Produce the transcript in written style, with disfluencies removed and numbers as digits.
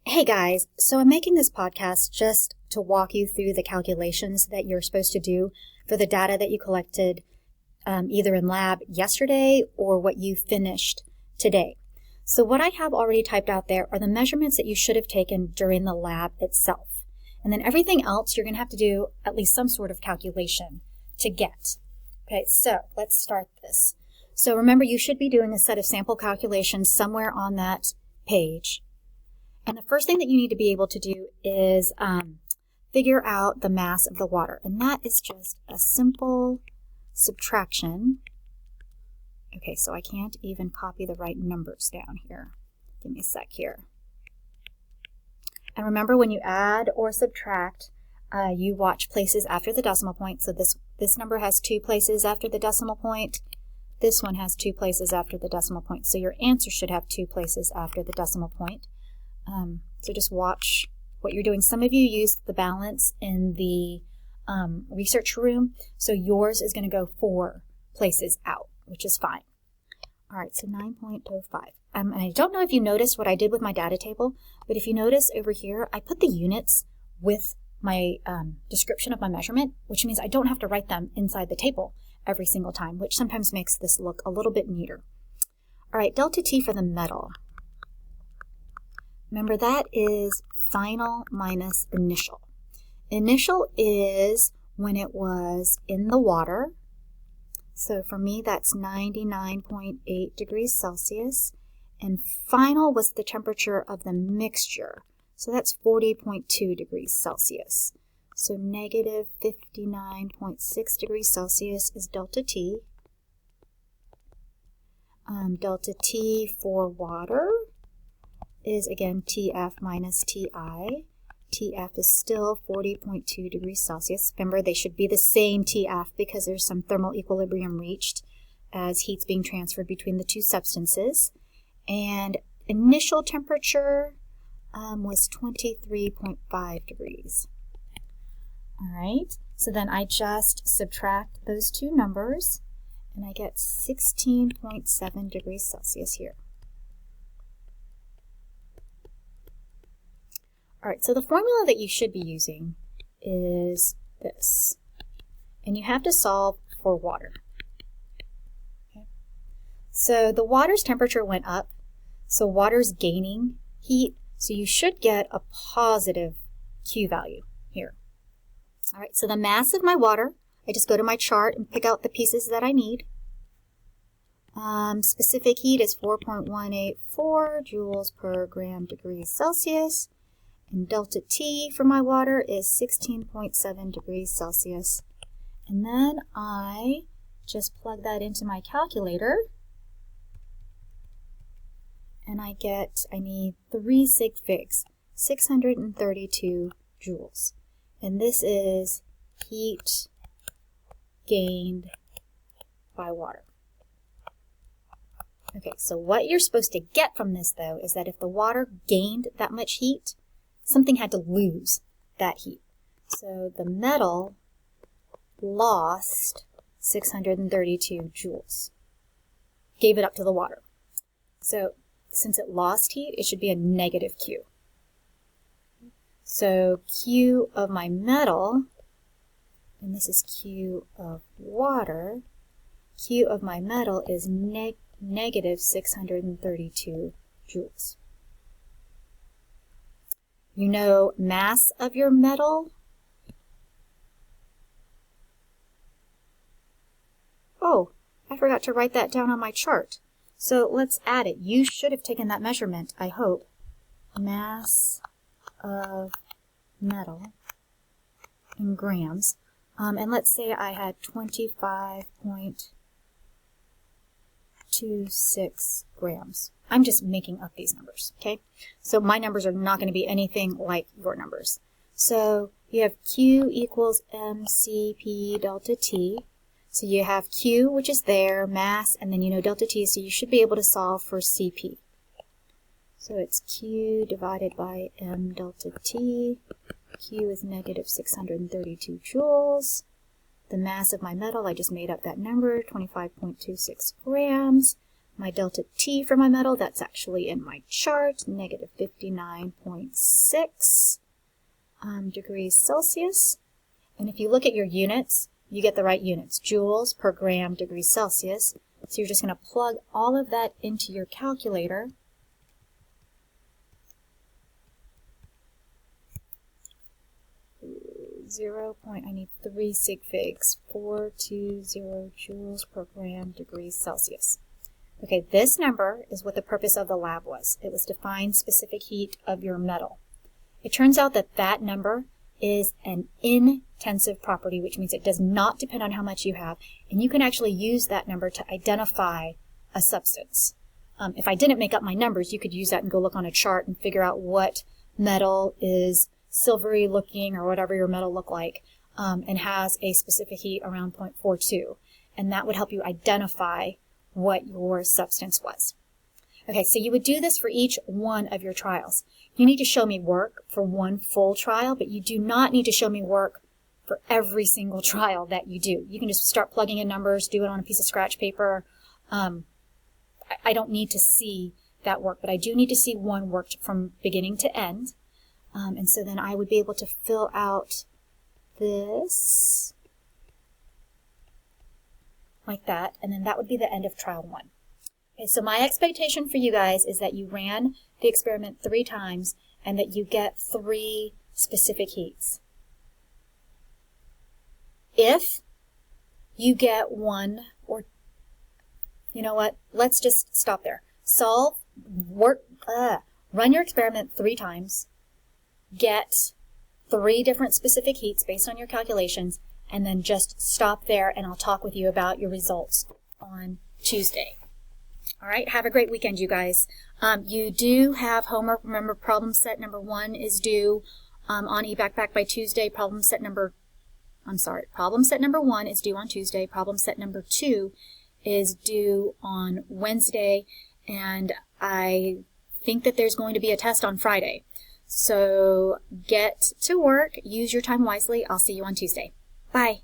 Hey guys, so I'm making this podcast just to walk you through the calculations that you're supposed to do for the data that you collected either in lab yesterday or what you finished today. So what I have already typed out there are the measurements that you should have taken during the lab itself. And then everything else you're going to have to do at least some sort of calculation to get. Okay, so let's start this. So remember, you should be doing a set of sample calculations somewhere on that page. And the first thing that you need to be able to do is figure out the mass of the water. And that is just a simple subtraction. Okay, so I can't even copy the right numbers down here. Give me a sec here. And remember, when you add or subtract, you watch places after the decimal point. So this number has 2 places after the decimal point. This one has 2 places after the decimal point. So your answer should have 2 places after the decimal point. So just watch what you're doing. Some of you used the balance in the research room, so yours is going to go 4 places out, which is fine. All right, so 9.05. And I don't know if you noticed what I did with my data table, but if you notice over here, I put the units with my description of my measurement, which means I don't have to write them inside the table every single time, which sometimes makes this look a little bit neater. All right, delta T for the metal. Remember, that is final minus initial. Initial is when it was in the water. So for me, that's 99.8 degrees Celsius. And final was the temperature of the mixture. So that's 40.2 degrees Celsius. So negative 59.6 degrees Celsius is delta T. Delta T for water is again TF minus TI. TF is still 40.2 degrees Celsius. Remember, they should be the same TF because there's some thermal equilibrium reached as heat's being transferred between the 2 substances. And initial temperature was 23.5 degrees. All right, so then I just subtract those 2 numbers and I get 16.7 degrees Celsius here. All right, so the formula that you should be using is this. And you have to solve for water. Okay. So the water's temperature went up, so water's gaining heat, so you should get a positive Q value here. All right, so the mass of my water, I just go to my chart and pick out the pieces that I need. Specific heat is 4.184 joules per gram degrees Celsius. And delta T for my water is 16.7 degrees Celsius. And then I just plug that into my calculator. And I need 3 sig figs, 632 joules. And this is heat gained by water. Okay, so what you're supposed to get from this, though, is that if the water gained that much heat, something had to lose that heat. So the metal lost 632 joules, gave it up to the water. So since it lost heat, it should be a negative Q. So Q of my metal, and this is Q of water, Q of my metal is negative 632 joules. You know mass of your metal. Oh, I forgot to write that down on my chart. So let's add it. You should have taken that measurement, I hope. Mass of metal in grams. And let's say I had 25.26 grams. I'm just making up these numbers, okay? So my numbers are not going to be anything like your numbers. So you have Q equals mCp delta T. So you have Q, which is there, mass, and then you know delta T, so you should be able to solve for Cp. So it's Q divided by m delta T. Q is negative 632 joules. The mass of my metal, I just made up that number, 25.26 grams. my delta T for my metal. That's actually in my chart, negative 59.6 degrees Celsius. And if you look at your units, you get the right units, joules per gram degrees Celsius. So you're just going to plug all of that into your calculator. I need 3 sig figs, 420 joules per gram degrees Celsius. Okay, this number is what the purpose of the lab was. It was to find specific heat of your metal. It turns out that that number is an intensive property, which means it does not depend on how much you have, and you can actually use that number to identify a substance. If I didn't make up my numbers, you could use that and go look on a chart and figure out what metal is silvery looking or whatever your metal look like, and has a specific heat around 0.42, and that would help you identify what your substance was. Okay, so you would do this for each one of your trials. You need to show me work for one full trial, but you do not need to show me work for every single trial that you do. You can just start plugging in numbers, do it on a piece of scratch paper. I don't need to see that work, but I do need to see one worked from beginning to end. And so then I would be able to fill out this like that, and then that would be the end of trial 1. Okay, so my expectation for you guys is that you ran the experiment 3 times and that you get 3 specific heats. If you get 1, or you know what, let's just stop there. Run your experiment 3 times, get 3 different specific heats based on your calculations, and then just stop there, and I'll talk with you about your results on Tuesday. All right, have a great weekend, you guys. You do have homework. Remember, problem set number 1 is due on eBackpack by Tuesday. Problem set number 1 is due on Tuesday. Problem set number 2 is due on Wednesday, and I think that there's going to be a test on Friday. So get to work, use your time wisely. I'll see you on Tuesday. Bye.